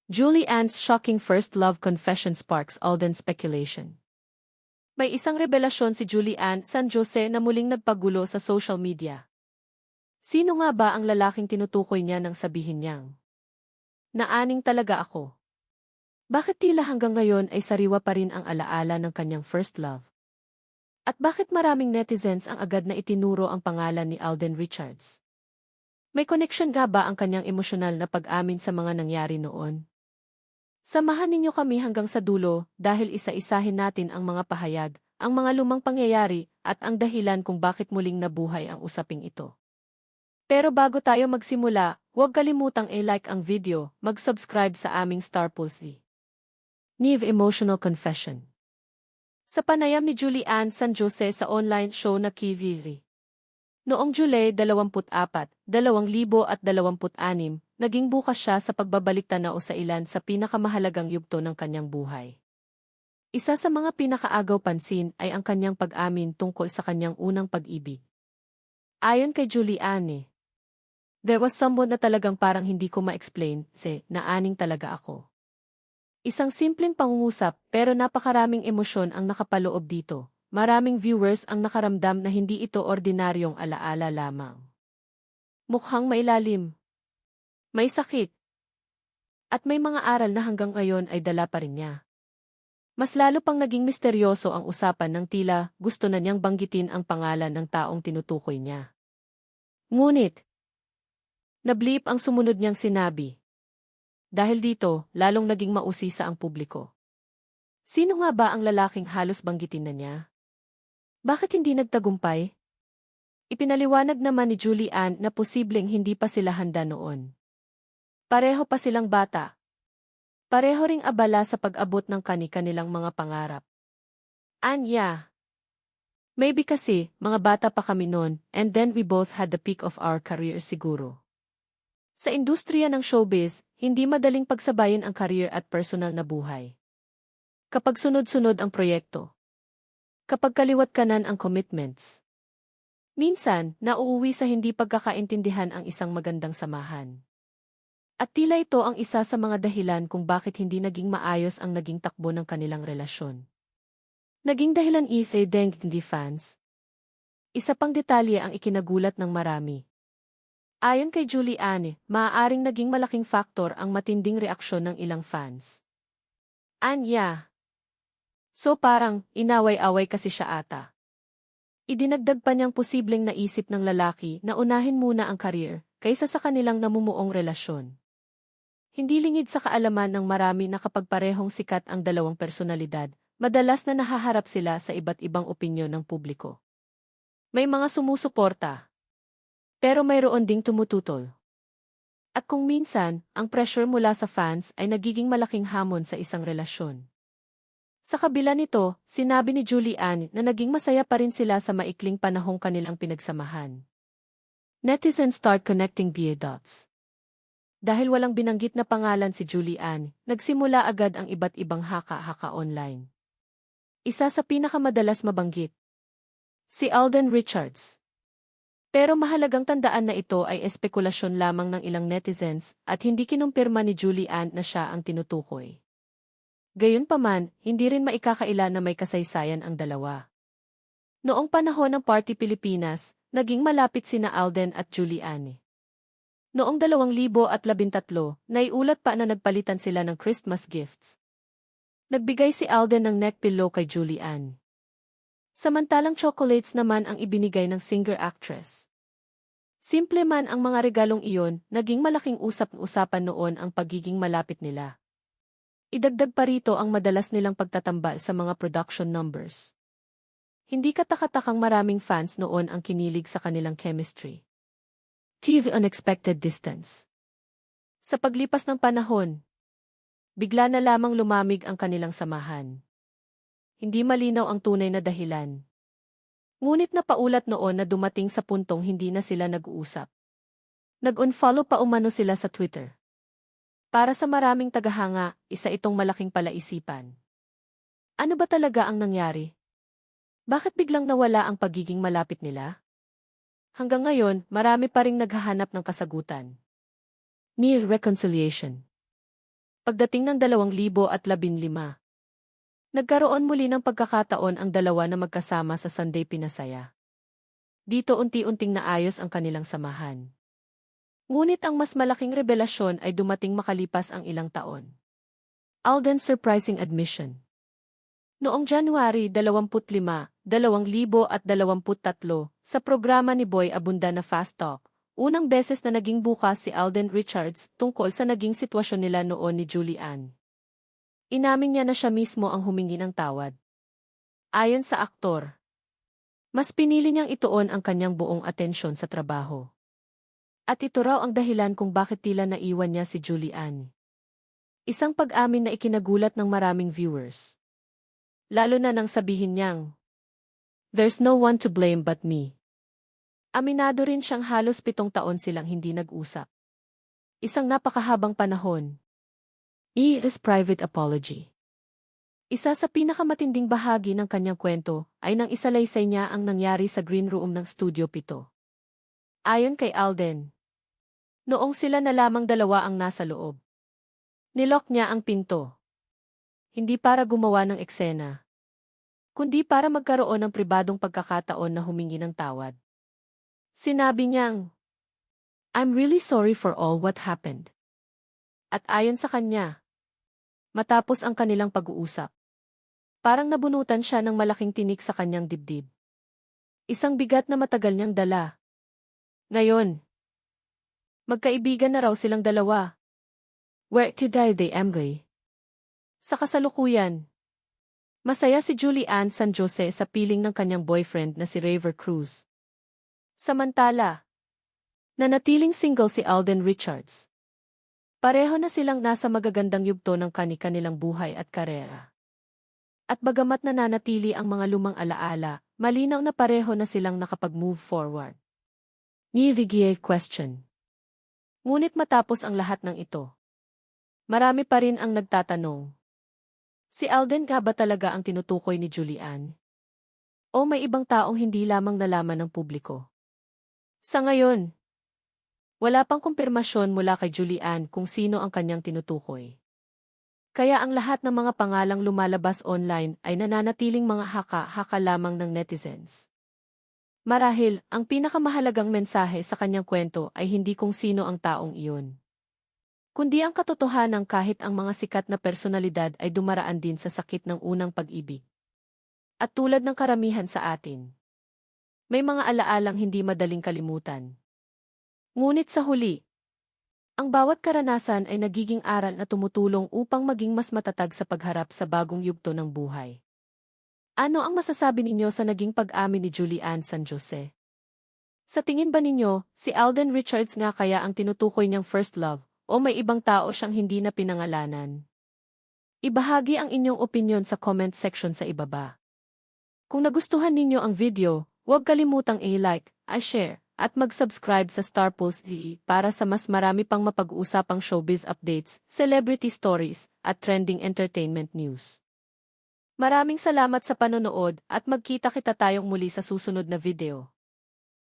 Julie Ann's shocking first love confession sparks Alden speculation. May isang revelasyon si Julie Ann San Jose na muling nagpagulo sa social media. Sino nga ba ang lalaking tinutukoy niya nang sabihin niyang, "Naaning talaga ako"? Bakit tila hanggang ngayon ay sariwa pa rin ang alaala ng kanyang first love? At bakit maraming netizens ang agad na itinuro ang pangalan ni Alden Richards? May connection nga ba ang kanyang emosyonal na pag-amin sa mga nangyari noon? Samahan ninyo kami hanggang sa dulo dahil isa-isahin natin ang mga pahayag, ang mga lumang pangyayari, at ang dahilan kung bakit muling nabuhay ang usaping ito. Pero bago tayo magsimula, huwag kalimutang i-like ang video, mag-subscribe sa aming Star Pulse. Neve Emotional Confession. Sa panayam ni Julie Ann San Jose sa online show na KVV. Noong July 24, 2026, naging bukas siya sa pagbabalik-tanaw sa ilan sa pinakamahalagang yugto ng kanyang buhay. Isa sa mga pinakaagaw pansin ay ang kanyang pag-amin tungkol sa kanyang unang pag-ibig. Ayon kay Julie Ann, "There was someone na talagang parang hindi ko ma-explain, naaning talaga ako." Isang simpleng pangungusap pero napakaraming emosyon ang nakapaloob dito. Maraming viewers ang nakaramdam na hindi ito ordinaryong alaala lamang. Mukhang mailalim, may sakit, at may mga aral na hanggang ngayon ay dala pa rin niya. Mas lalo pang naging misteryoso ang usapan ng tila gusto na niyang banggitin ang pangalan ng taong tinutukoy niya. Ngunit, nablip ang sumunod niyang sinabi. Dahil dito, lalong naging mausisa ang publiko. Sino nga ba ang lalaking halos banggitin na niya? Bakit hindi nagtagumpay? Ipinaliwanag naman ni Julie Ann na posibleng hindi pa sila handa noon. Pareho pa silang bata. Pareho ring abala sa pag-abot ng kani-kanilang mga pangarap. Anya. Maybe kasi, mga bata pa kami noon, and then we both had the peak of our career siguro. Sa industriya ng showbiz, hindi madaling pagsabayin ang career at personal na buhay. Kapag sunod-sunod ang proyekto. Kapag kaliwat kanan ang commitments. Minsan, nauuwi sa hindi pagkakaintindihan ang isang magandang samahan. At tila ito ang isa sa mga dahilan kung bakit hindi naging maayos ang naging takbo ng kanilang relasyon. Naging dahilan deng hindi fans. Isa pang detalye ang ikinagulat ng marami. Ayon kay Julie Ann, maaaring naging malaking faktor ang matinding reaksyon ng ilang fans. Anya. So parang, inaway-away kasi siya ata. Idinagdag pa niyang posibleng naisip ng lalaki na unahin muna ang career, kaysa sa kanilang namumuong relasyon. Hindi lingid sa kaalaman ng marami na kapag parehong sikat ang dalawang personalidad, madalas na nahaharap sila sa iba't ibang opinyon ng publiko. May mga sumusuporta. Pero mayroon ding tumututol. At kung minsan, ang pressure mula sa fans ay nagiging malaking hamon sa isang relasyon. Sa kabila nito, sinabi ni Julie Ann na naging masaya pa rin sila sa maikling panahong kanilang pinagsamahan. Netizens start connecting dots. Dahil walang binanggit na pangalan si Julie Ann, nagsimula agad ang iba't ibang haka-haka online. Isa sa pinakamadalas mabanggit, si Alden Richards. Pero mahalagang tandaan na ito ay espekulasyon lamang ng ilang netizens at hindi kinumpirma ni Julie Ann na siya ang tinutukoy. Gayunpaman, hindi rin maikakaila na may kasaysayan ang dalawa. Noong panahon ng Party Pilipinas, naging malapit sina Alden at Julie Ann. Noong 2013, naiulat pa na nagpalitan sila ng Christmas gifts. Nagbigay si Alden ng neck pillow kay Julie Ann. Samantalang chocolates naman ang ibinigay ng singer-actress. Simple man ang mga regalong iyon, naging malaking usap-usapan noon ang pagiging malapit nila. Idagdag pa rito ang madalas nilang pagtatambal sa mga production numbers. Hindi katakatakang maraming fans noon ang kinilig sa kanilang chemistry. TV Unexpected Distance. Sa paglipas ng panahon, bigla na lamang lumamig ang kanilang samahan. Hindi malinaw ang tunay na dahilan. Ngunit napaulat noon na dumating sa puntong hindi na sila nag-uusap. Nag-unfollow pa umano sila sa Twitter. Para sa maraming tagahanga, isa itong malaking palaisipan. Ano ba talaga ang nangyari? Bakit biglang nawala ang pagiging malapit nila? Hanggang ngayon, marami pa ring naghahanap ng kasagutan. Near reconciliation. Pagdating ng 2015, nagkaroon muli ng pagkakataon ang dalawa na magkasama sa Sunday Pinasaya. Dito unti-unting naayos ang kanilang samahan. Ngunit ang mas malaking revelasyon ay dumating makalipas ang ilang taon. Alden's surprising admission. Noong January 25, 2023, sa programa ni Boy Abunda na Fast Talk, unang beses na naging bukas si Alden Richards tungkol sa naging sitwasyon nila noon ni Julie Ann. Inamin niya na siya mismo ang humingi ng tawad. Ayon sa aktor, mas pinili niyang ituon ang kanyang buong atensyon sa trabaho. At ito raw ang dahilan kung bakit tila naiwan niya si Julie Ann. Isang pag-amin na ikinagulat ng maraming viewers. Lalo na nang sabihin niyang, "There's no one to blame but me." Aminado rin siyang halos 7 taon silang hindi nag-usap. Isang napakahabang panahon. His private apology. Isa sa pinakamatinding bahagi ng kanyang kwento ay nang isalaysay niya ang nangyari sa green room ng Studio 7. Ayon kay Alden, noong sila na lamang dalawa ang nasa loob, nilock niya ang pinto. Hindi para gumawa ng eksena, kundi para magkaroon ng pribadong pagkakataon na humingi ng tawad. Sinabi niyang, "I'm really sorry for all what happened." At ayon sa kanya, matapos ang kanilang pag-uusap, parang nabunutan siya ng malaking tinik sa kanyang dibdib. Isang bigat na matagal niyang dala. Ngayon, magkaibigan na raw silang dalawa. Where today they am gay. Sa kasalukuyan, masaya si Julie Ann San Jose sa piling ng kanyang boyfriend na si Raver Cruz. Samantala, nanatiling single si Alden Richards. Pareho na silang nasa magagandang yugto ng kani-kanilang buhay at karera. At bagamat nananatili ang mga lumang alaala, malinaw na pareho na silang nakapag-move forward. Nivigie question. Ngunit matapos ang lahat ng ito, marami pa rin ang nagtatanong. Si Alden nga ba talaga ang tinutukoy ni Julie Ann? O may ibang taong hindi lamang nalaman ng publiko? Sa ngayon, wala pang kumpirmasyon mula kay Julie Ann kung sino ang kanyang tinutukoy. Kaya ang lahat ng mga pangalang lumalabas online ay nananatiling mga haka-haka lamang ng netizens. Marahil, ang pinakamahalagang mensahe sa kanyang kwento ay hindi kung sino ang taong iyon, kundi ang katotohanan kahit ang mga sikat na personalidad ay dumaraan din sa sakit ng unang pag-ibig. At tulad ng karamihan sa atin, may mga alaalang hindi madaling kalimutan. Ngunit sa huli, ang bawat karanasan ay nagiging aral na tumutulong upang maging mas matatag sa pagharap sa bagong yugto ng buhay. Ano ang masasabi ninyo sa naging pag-amin ni Julie Ann San Jose? Sa tingin ba ninyo, si Alden Richards nga kaya ang tinutukoy niyang first love, o may ibang tao siyang hindi na pinangalanan? Ibahagi ang inyong opinyon sa comment section sa ibaba. Kung nagustuhan ninyo ang video, huwag kalimutang i-like, i-share, at mag-subscribe sa Star Pulse TV para sa mas marami pang mapag-uusapang showbiz updates, celebrity stories, at trending entertainment news. Maraming salamat sa panonood at magkita-kita tayong muli sa susunod na video.